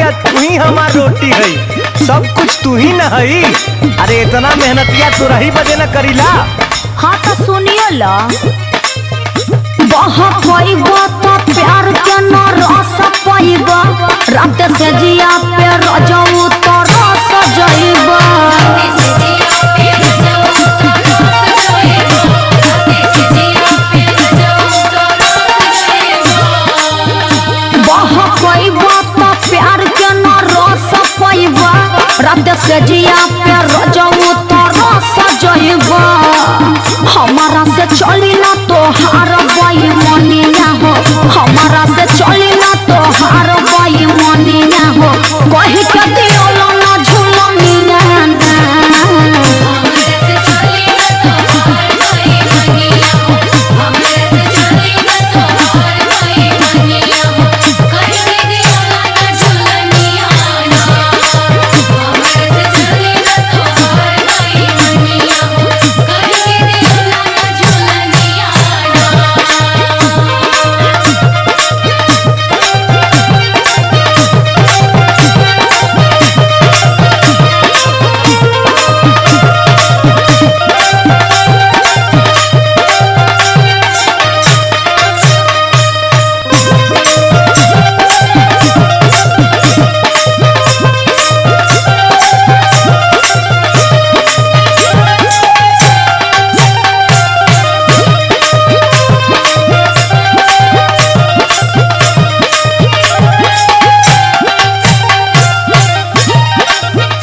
आ तू ही हमार रोटी है, सब कुछ तू ही न है। अरे इतना मेहनतिया तू रही बजे न करीला। हाँ तो सुनियो ला, बहकइबा तो प्यार के न रस पाइबा, रात से जिया पे रजऊ तो रस जइबा। बहकइबा तो प्यार के न रस पाइबा, रात से जिया पे रजऊ तो रस जइबा। हमारा से चली ना तो हार बाई मनिया हो, हमारा से चली ना तो हार बाई मनिया हो, कही के दियो ना झूलनिया ना।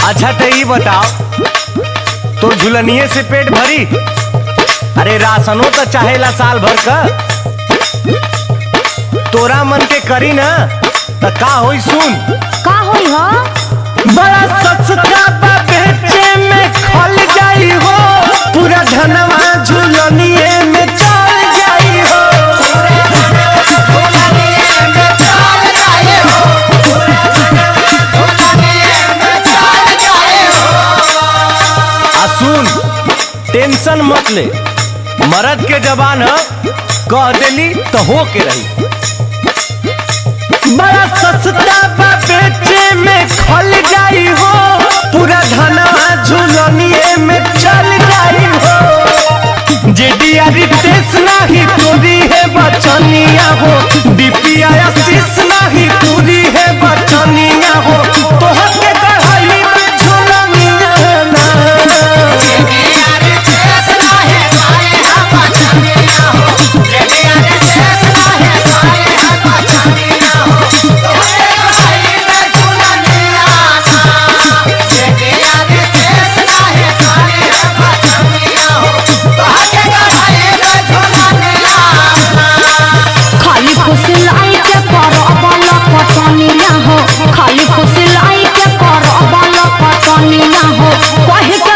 अच्छा तो ये बताओ, तो झुलनिए से पेट भरी? अरे राशनो तो चाहेला साल भर का, तोरा मन के करी ना तो का होई सुन। का होई हो? बड़ा सस्ता बा बेचे में खल जाई हो, पूरा धनवा झुलनिए में चल जाई हो। सुन, टेंशन मत ले, मर्द के जबान कह देली तो हो के रही। बड़ा सस्ता बा बेचे में खल जाई हो, पूरा धनवा झुलनिए में चल जाई हो। जेडिया रितेश नाही तोरी है बचनिया हो, डीपीआ आशीष नाही तोरी है बचनिया हो, तोहर के कढ़ाई में झुलनिया ना। खाली फुसलाई के करबल पटनिया हो, खाली फुसलाई के करबल पटनिया हो, कही के